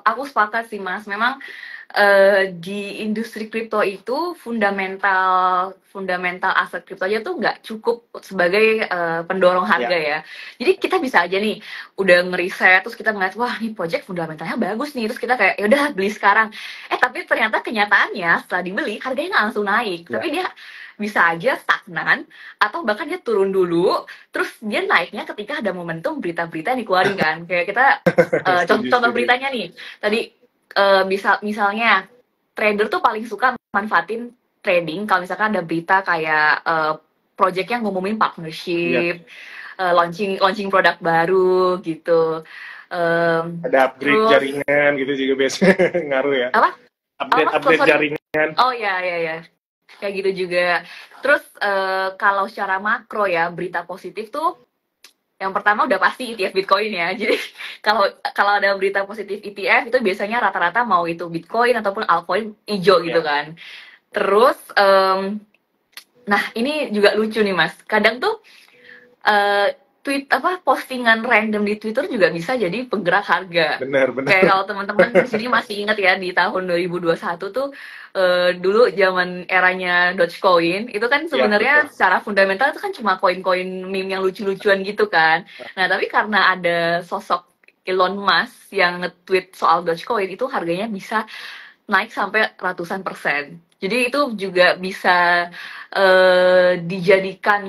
Aku sepakat sih Mas. Memang di industri kripto itu fundamental aset kripto aja tuh nggak cukup sebagai pendorong harga ya. Jadi kita bisa aja nih udah ngeriset terus kita ngeliat wah nih project fundamentalnya bagus nih terus kita kayak ya udah beli sekarang. Tapi ternyata kenyataannya setelah dibeli harganya nggak langsung naik, tapi dia bisa aja stagnan atau bahkan dia turun dulu terus dia naiknya ketika ada momentum berita-berita yang dikeluarin kan. Kayak kita contoh beritanya nih tadi misalnya trader tuh paling suka manfaatin trading kalau misalkan ada berita kayak project yang ngumumin partnership, launching produk baru gitu. Ada upgrade jaringan gitu juga biasanya ngaruh ya. Apa? Upgrade jaringan. Oh ya. Kayak gitu juga. Terus kalau secara makro ya berita positif tuh yang pertama udah pasti ETF Bitcoin ya. Jadi kalau ada berita positif ETF itu biasanya rata-rata mau itu Bitcoin ataupun altcoin hijau gitu kan. Terus nah ini juga lucu nih Mas. Kadang tuh postingan random di Twitter juga bisa jadi penggerak harga. Benar. Kayak kalau teman-teman di sini masih ingat ya di tahun 2021 tuh dulu zaman eranya Dogecoin itu kan sebenarnya secara fundamental itu kan cuma koin-koin meme yang lucu-lucuan gitu kan. Nah, tapi karena ada sosok Elon Musk yang nge-tweet soal Dogecoin itu harganya bisa naik sampai ratusan persen. Jadi itu juga bisa dijadikan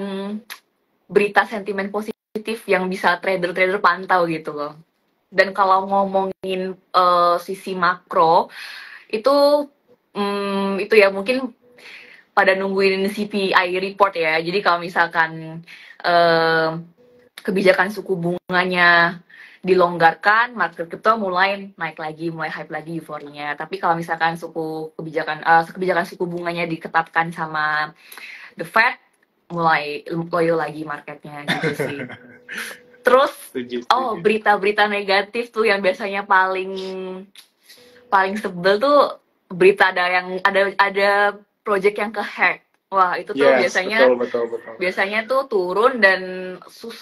berita sentimen positif yang bisa trader-trader pantau gitu loh. Dan kalau ngomongin sisi makro itu ya mungkin pada nungguin CPI report ya. Jadi kalau misalkan kebijakan suku bunganya dilonggarkan, market crypto mulai naik lagi, mulai hype lagi euforianya. Tapi kalau misalkan kebijakan suku bunganya diketatkan sama the Fed, mulai loyo lagi marketnya gitu sih. Terus berita-berita negatif tuh yang biasanya paling sebel tuh berita ada project yang kehack. Wah, itu tuh biasanya betul. Biasanya tuh turun dan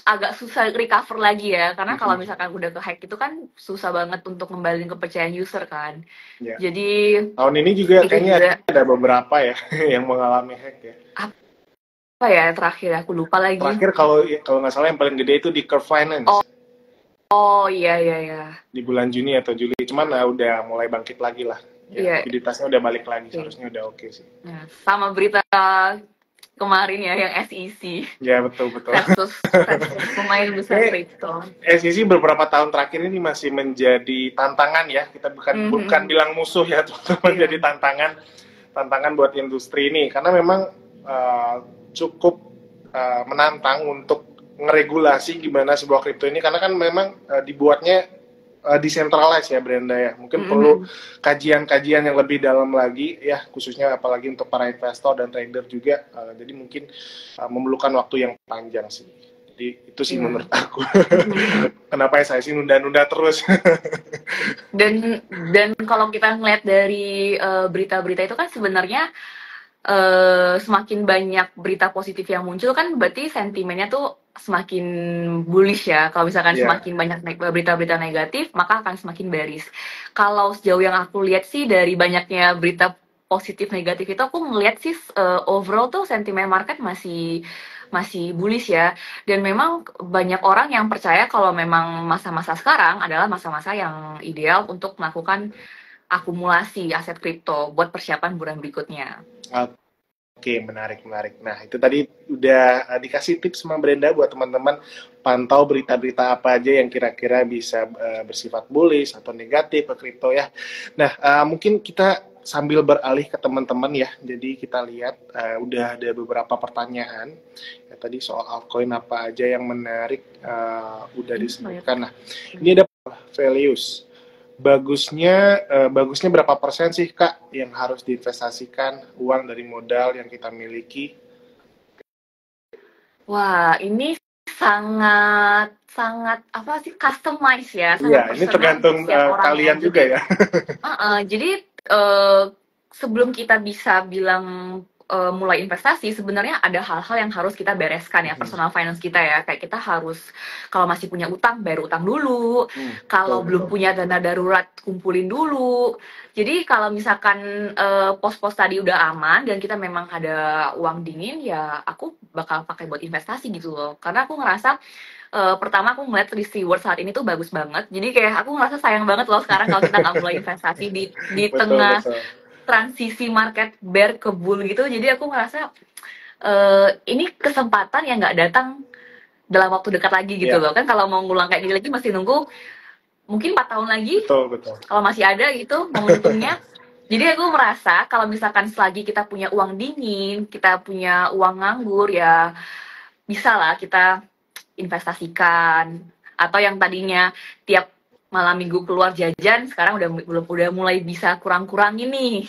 agak susah recover lagi ya. Karena kalau misalkan udah kehack itu kan susah banget untuk ngembaliin kepercayaan user kan. Jadi tahun ini juga kayaknya ada beberapa ya yang mengalami hack ya. Apa ya terakhir aku lupa lagi. Terakhir kalau nggak salah yang paling gede itu di Curve Finance. Oh iya. Di bulan Juni atau Juli, cuman udah mulai bangkit lagi lah. Likuiditasnya udah balik lagi, seharusnya udah oke sih. Nah, sama berita kemarin ya yang SEC. Ya betul. Versus pemain besar kripto. SEC beberapa tahun terakhir ini masih menjadi tantangan ya. Kita bukan bilang musuh ya, menjadi tantangan buat industri ini karena memang cukup menantang untuk ngeregulasi gimana sebuah kripto ini karena kan memang dibuatnya decentralized ya Brenda ya. Mungkin perlu kajian-kajian yang lebih dalam lagi ya, khususnya apalagi untuk para investor dan trader juga. Jadi mungkin memerlukan waktu yang panjang sih. Jadi itu sih menurut aku. Kenapa saya sih nunda-nunda terus. dan kalau kita ngeliat dari berita-berita itu kan sebenarnya semakin banyak berita positif yang muncul kan berarti sentimennya tuh semakin bullish ya. Kalau misalkan semakin banyak berita-berita negatif maka akan semakin bearish. Kalau sejauh yang aku lihat sih dari banyaknya berita positif negatif itu aku ngeliat sih overall tuh sentimen market masih bullish ya. Dan memang banyak orang yang percaya kalau memang masa-masa sekarang adalah masa-masa yang ideal untuk melakukan akumulasi aset kripto buat persiapan bulan berikutnya. Oke, menarik. Nah, itu tadi udah dikasih tips sama Brenda buat teman-teman pantau berita-berita apa aja yang kira-kira bisa bersifat bullish atau negatif ke kripto ya. Nah, mungkin kita sambil beralih ke teman-teman ya. Jadi kita lihat udah ada beberapa pertanyaan. Ya, tadi soal altcoin apa aja yang menarik udah disebutkan. Nah, ini ada values. Bagusnya berapa persen sih Kak yang harus diinvestasikan uang dari modal yang kita miliki? Wah, ini sangat apa sih customize ya? Iya, ini tergantung kalian juga ya. Jadi sebelum kita bisa bilang mulai investasi sebenarnya ada hal-hal yang harus kita bereskan ya, personal finance kita ya. Kayak kita harus kalau masih punya utang bayar utang dulu, kalau belum punya dana darurat kumpulin dulu. Jadi kalau misalkan pos-pos tadi udah aman dan kita memang ada uang dingin, ya aku bakal pakai buat investasi gitu loh. Karena aku ngerasa pertama aku ngeliat risk reward saat ini tuh bagus banget. Jadi kayak aku ngerasa sayang banget loh sekarang kalau kita nggak mulai investasi di tengah transisi market bear ke bull gitu. Jadi aku ngerasa ini kesempatan yang nggak datang dalam waktu dekat lagi gitu loh. Kan kalau mau ngulang kayak gini lagi masih nunggu mungkin 4 tahun lagi. Betul. Kalau masih ada gitu momentumnya. Jadi aku merasa kalau misalkan selagi kita punya uang dingin, kita punya uang nganggur, ya bisa lah kita investasikan. Atau yang tadinya tiap malam minggu keluar jajan, sekarang udah mulai bisa kurang-kurangin nih.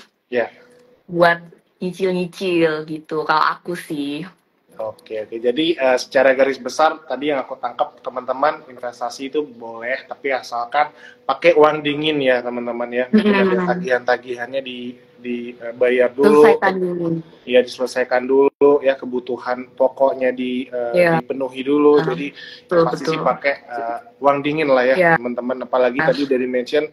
Buat nyicil-nyicil gitu, kalau aku sih. Oke. Jadi secara garis besar tadi yang aku tangkap teman-teman, investasi itu boleh, tapi asalkan pakai uang dingin ya teman-teman ya. Mungkin ada tagihan-tagihannya dibayar dulu. Ya diselesaikan dulu ya, kebutuhan pokoknya dipenuhi dulu. Jadi pasti sih pakai uang dingin lah ya teman-teman. Apalagi tadi udah di-mention,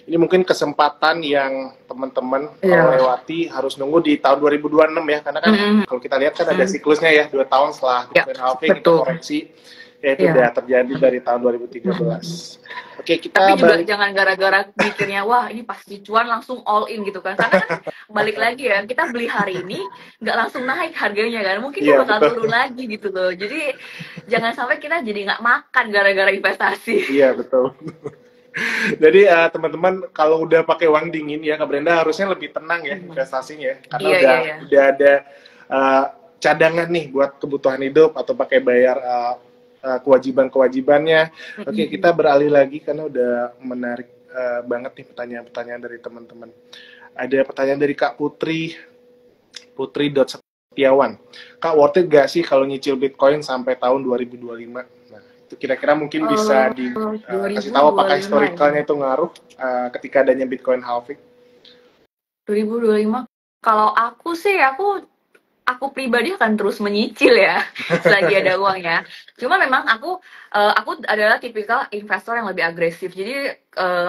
ini mungkin kesempatan yang teman-teman kalau lewati harus nunggu di tahun 2026 ya, karena kan kalau kita lihat kan ada siklusnya ya, 2 tahun setelah Bitcoin halving itu koreksi, ya itu udah terjadi dari tahun 2013. Oke, kita tapi juga jangan gara-gara mikirnya wah ini pasti cuan langsung all in gitu kan, karena kan balik lagi ya, kita beli hari ini nggak langsung naik harganya kan, mungkin dia bakal turun lagi gitu loh. Jadi jangan sampai kita jadi nggak makan gara-gara investasi. Iya betul. Jadi teman-teman kalau udah pakai uang dingin ya Kak Brenda harusnya lebih tenang ya investasinya, karena udah ada cadangan nih buat kebutuhan hidup atau pakai bayar kewajiban-kewajibannya. Oke, kita beralih lagi karena udah menarik banget nih pertanyaan-pertanyaan dari teman-teman. Ada pertanyaan dari Kak Putri Setiawan. Kak, worth it gak sih kalau nyicil Bitcoin sampai tahun 2025? Nah, itu kira-kira mungkin bisa dikasih tahu apakah historicalnya itu ngaruh ketika adanya Bitcoin halving? 2025, kalau aku sih, aku pribadi akan terus menyicil ya selagi ada uangnya. Cuma memang aku adalah tipikal investor yang lebih agresif. Jadi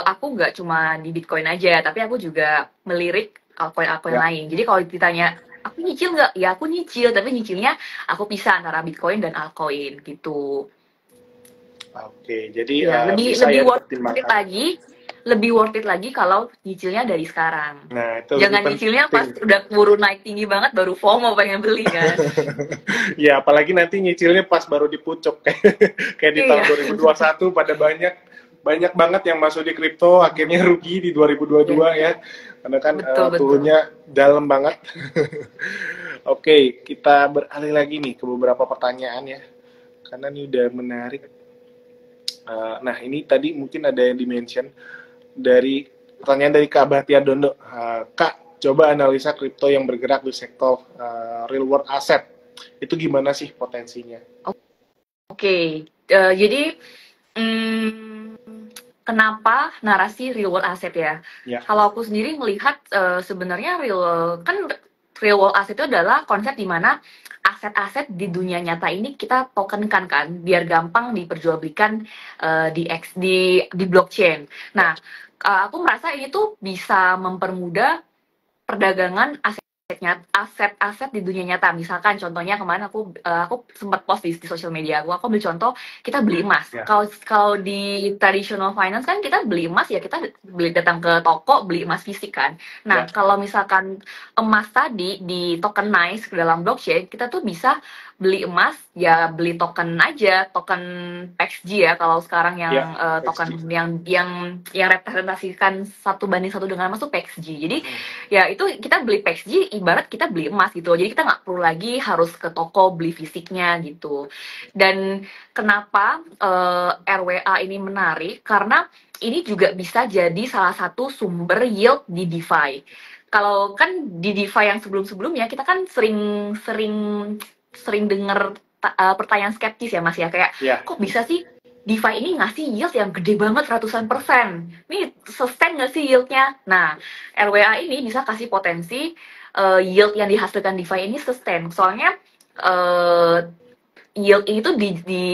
aku nggak cuma di Bitcoin aja, tapi aku juga melirik altcoin lain. Jadi kalau ditanya aku nyicil nggak, ya aku nyicil, tapi nyicilnya aku pisah antara Bitcoin dan altcoin gitu. Oke, jadi lebih worth it lagi kalau nyicilnya dari sekarang. Nah, itu jangan nyicilnya pas udah keburu naik tinggi banget baru FOMO pengen beli kan. Ya, apalagi nanti nyicilnya pas baru dipucuk kayak di tahun 2021 pada banyak banget yang masuk di kripto akhirnya rugi di 2022 ya. Karena kan turunnya dalam banget. Oke, kita beralih lagi nih ke beberapa pertanyaan ya. Karena ini udah menarik. Nah, ini tadi mungkin ada yang di-mention dari pertanyaan dari Kak Bahtia Dondo. Kak, coba analisa kripto yang bergerak di sektor real world asset. Itu gimana sih potensinya? Oke. Jadi kenapa narasi real world asset ya? Kalau aku sendiri melihat sebenarnya real world asset itu adalah konsep di mana aset-aset di dunia nyata ini kita tokenkan kan, biar gampang diperjualbelikan di blockchain. Nah, aku merasa ini tuh bisa mempermudah perdagangan aset-aset di dunia nyata. Misalkan contohnya kemarin aku sempat post di sosial media aku ambil contoh kita beli emas. Kalau di traditional finance kan kita beli emas ya kita datang ke toko beli emas fisik kan. Nah, kalau misalkan emas tadi di tokenize ke dalam blockchain, kita tuh bisa beli emas ya beli token aja, token PXG ya kalau sekarang yang token yang representasikan 1:1 dengan emas tuh PXG. Jadi ya itu kita beli PXG ibarat kita beli emas gitu. Jadi kita nggak perlu lagi harus ke toko beli fisiknya gitu. Dan kenapa RWA ini menarik? Karena ini juga bisa jadi salah satu sumber yield di DeFi. Kalau kan di DeFi yang sebelum-sebelumnya kita kan sering dengar pertanyaan skeptis ya Mas ya, kayak kok bisa sih DeFi ini ngasih yield yang gede banget ratusan %. Ini sustain nggak sih yieldnya? Nah, RWA ini bisa kasih potensi yield yang dihasilkan DeFi ini sustain. Soalnya yield itu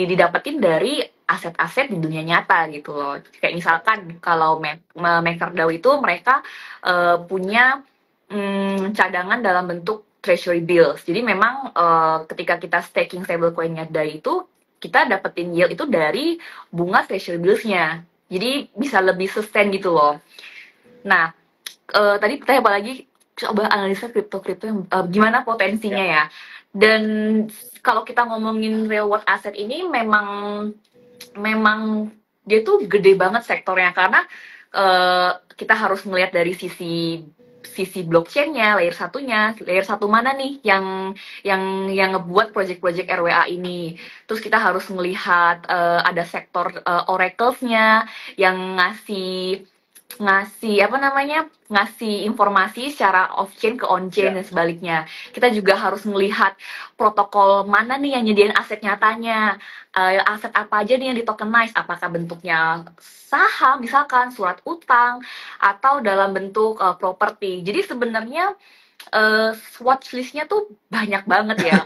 didapetin dari aset-aset di dunia nyata gitu loh. Kayak misalkan kalau MakerDAO itu mereka punya cadangan dalam bentuk treasury bills. Jadi memang ketika kita staking stablecoin-nya DAI itu, kita dapetin yield itu dari bunga treasury bills-nya. Jadi bisa lebih sustain gitu loh. Nah, tadi pertanyaan apa lagi? Coba analisa kripto-kripto yang gimana potensinya ya. Dan kalau kita ngomongin real world asset ini memang dia tuh gede banget sektornya, karena kita harus melihat dari sisi blockchain-nya, layer satu mana nih yang ngebuat project-project RWA ini. Terus kita harus melihat ada sektor oracles-nya yang ngasih informasi secara off chain ke on chain dan sebaliknya. Kita juga harus melihat protokol mana nih yang nyediain aset nyatanya, aset apa aja nih yang di tokenize, apakah bentuknya saham misalkan, surat utang, atau dalam bentuk properti. Jadi sebenarnya watchlist-nya tuh banyak banget ya.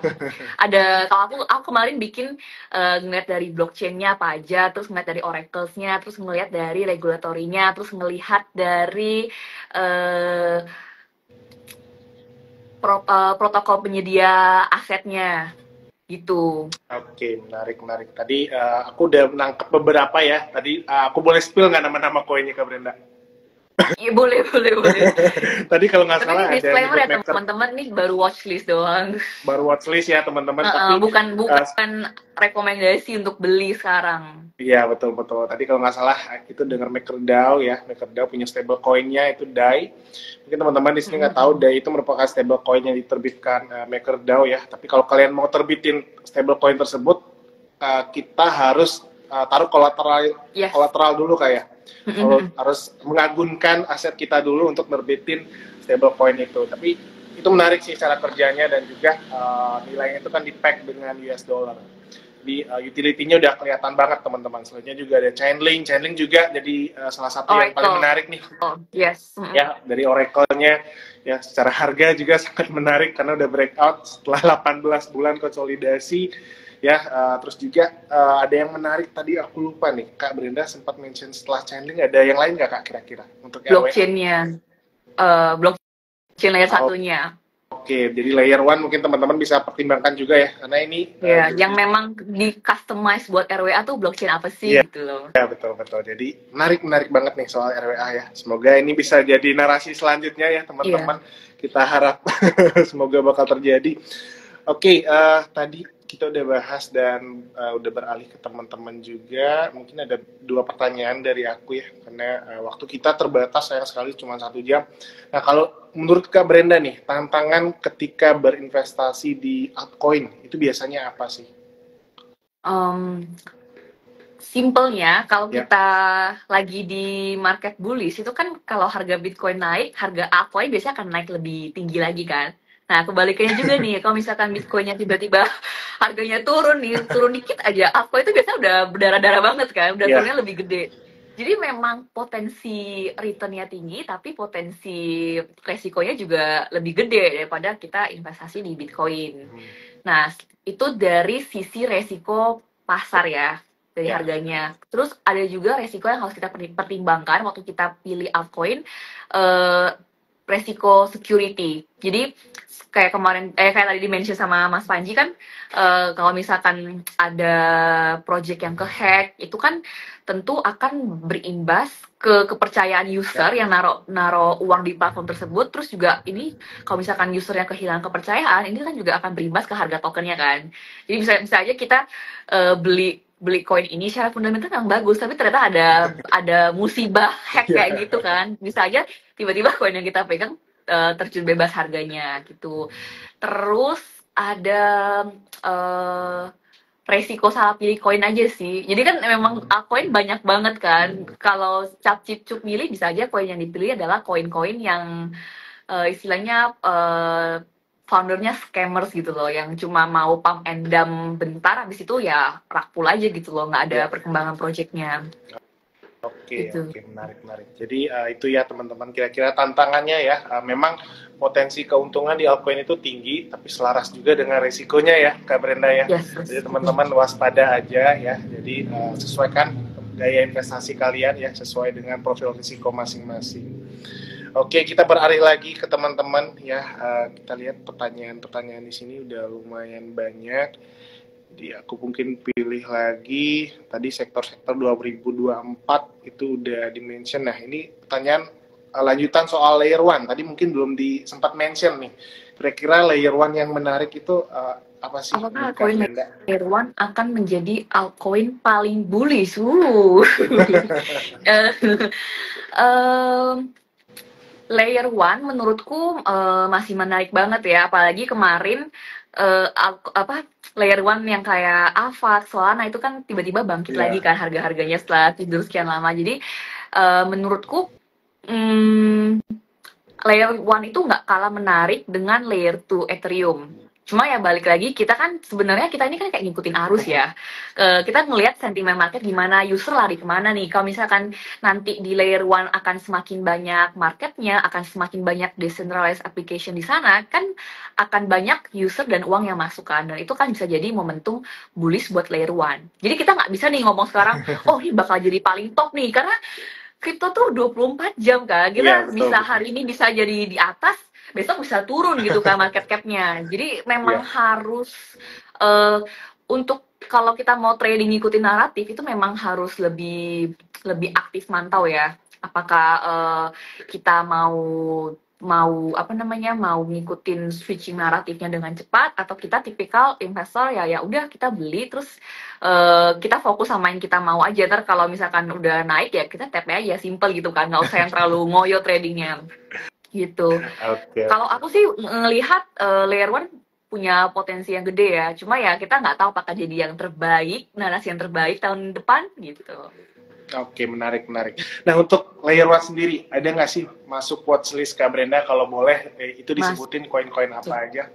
Ada, kalau aku kemarin bikin ngeliat dari blockchain-nya apa aja, terus ngeliat dari oracles-nya, terus ngeliat dari regulatorinya, terus ngelihat dari protokol penyedia asetnya gitu. Oke, menarik. Tadi aku udah menangkap beberapa ya. Tadi aku boleh spill nggak nama-nama koinnya Kak Brenda? Iya boleh. Tadi kalau nggak salah ada disclaimer ya teman-teman, nih baru watchlist doang. Baru watchlist ya teman-teman. Tapi bukan rekomendasi untuk beli sekarang. Iya betul. Tadi kalau nggak salah itu dengar MakerDAO ya. MakerDAO punya stable coinnya itu DAI. Mungkin teman-teman di sini nggak tahu DAI itu merupakan stable coin yang diterbitkan MakerDAO ya. Tapi kalau kalian mau terbitin stable coin tersebut, kita harus taruh kolateral dulu kayak. Harus mengagunkan aset kita dulu untuk nerbitin stablecoin itu. Tapi itu menarik sih cara kerjanya, dan juga nilainya itu kan di-peg dengan US dollar. Jadi utility-nya udah kelihatan banget teman-teman. Selanjutnya juga ada Chainlink juga jadi salah satu yang paling menarik nih. Ya, dari Oracle-nya ya, secara harga juga sangat menarik karena udah breakout setelah 18 bulan konsolidasi. Ya, terus juga ada yang menarik tadi aku lupa nih, Kak Brenda sempat mention setelah Chainlink, ada yang lain nggak Kak kira-kira untuk blockchain-nya? Blockchain layer satunya. Oke, jadi layer 1 mungkin teman-teman bisa pertimbangkan juga ya, karena ini yang memang di customize buat RWA tuh blockchain apa sih gitu loh. Ya betul. Jadi menarik banget nih soal RWA ya. Semoga ini bisa jadi narasi selanjutnya ya teman-teman. Kita harap semoga bakal terjadi. Oke, tadi kita udah bahas dan udah beralih ke teman-teman juga. Mungkin ada 2 pertanyaan dari aku ya, karena waktu kita terbatas, sayang sekali cuma 1 jam. Nah, kalau menurut Kak Brenda nih, tantangan ketika berinvestasi di altcoin itu biasanya apa sih? Simpelnya, kalau kita lagi di market bullish, itu kan kalau harga Bitcoin naik, harga altcoin biasanya akan naik lebih tinggi lagi kan. Nah, kebalikannya juga nih, kalau misalkan Bitcoin-nya tiba-tiba harganya turun dikit aja, altcoin itu biasanya udah berdarah-darah banget kan, udah turunnya lebih gede. Jadi memang potensi return-nya tinggi, tapi potensi resikonya juga lebih gede daripada kita investasi di Bitcoin. Nah, itu dari sisi resiko pasar ya, dari harganya. Terus ada juga resiko yang harus kita pertimbangkan waktu kita pilih altcoin, resiko security. Jadi kayak kemarin kayak tadi di-mention sama Mas Panji kan, kalau misalkan ada project yang kehack, itu kan tentu akan berimbas ke kepercayaan user yang naro uang di platform tersebut. Terus juga ini kalau misalkan usernya kehilangan kepercayaan, ini kan juga akan berimbas ke harga tokennya kan. Jadi bisa aja kita beli koin ini secara fundamental yang bagus, tapi ternyata ada musibah hack kayak gitu kan. Bisa aja tiba-tiba koin yang kita pegang terjun bebas harganya gitu. Terus ada resiko salah pilih koin aja sih. Jadi kan memang koin banyak banget kan. Kalau cap-cip-cup milih, bisa aja koin yang dipilih adalah koin-koin yang istilahnya foundernya scammers gitu loh, yang cuma mau pump and dump bentar, habis itu ya rakpul aja gitu loh, nggak ada perkembangan projectnya. Gitu. Oke, menarik. Jadi itu ya teman-teman, kira-kira tantangannya ya. Memang potensi keuntungan di altcoin itu tinggi, tapi selaras juga dengan resikonya ya, Kak Brenda ya. Yes. Jadi teman-teman waspada aja ya. Jadi sesuaikan gaya investasi kalian ya, sesuai dengan profil risiko masing-masing. Oke, kita beralih lagi ke teman-teman ya. Kita lihat pertanyaan-pertanyaan di sini udah lumayan banyak. Jadi aku mungkin pilih lagi, tadi sektor-sektor 2024 itu udah di-mention. Nah, ini pertanyaan lanjutan soal layer 1. Tadi mungkin belum sempat mention nih. Kira-kira layer 1 yang menarik itu apa sih? Apakah altcoin layer 1 akan menjadi altcoin paling bullish? Layer 1 menurutku masih menarik banget ya, apalagi kemarin layer 1 yang kayak Avax, Solana itu kan tiba-tiba bangkit lagi kan harga-harganya setelah tidur sekian lama. Jadi menurutku layer 1 itu nggak kalah menarik dengan layer 2 Ethereum. Cuma ya balik lagi, kita ini kan kayak ngikutin arus ya. Kita ngelihat sentimen market gimana, user lari kemana nih. Kalau misalkan nanti di layer 1 akan semakin banyak marketnya, akan semakin banyak decentralized application di sana, kan akan banyak user dan uang yang masuk kan. Dan itu kan bisa jadi momentum bullish buat layer 1. Jadi kita nggak bisa nih ngomong sekarang, oh ini bakal jadi paling top nih. Karena kripto tuh 24 jam kan. Kita bisa hari ini bisa jadi di atas, besok bisa turun gitu kan market cap-nya. Jadi memang harus untuk kalau kita mau trading ngikutin naratif itu memang harus lebih aktif mantau ya. Apakah kita mau ngikutin switching naratifnya dengan cepat, atau kita tipikal investor ya udah kita beli terus kita fokus sama yang kita mau aja. Ntar kalau misalkan udah naik ya kita tap aja, simple gitu kan, nggak usah yang terlalu ngoyo tradingnya gitu. Kalau aku sih ngelihat layer 1 punya potensi yang gede ya, cuma ya kita nggak tahu apakah jadi yang terbaik, narasi yang terbaik tahun depan gitu. Oke, menarik. Nah, untuk layer 1 sendiri, ada nggak sih masuk watchlist Kak Brenda? Kalau boleh, itu disebutin koin-koin apa aja?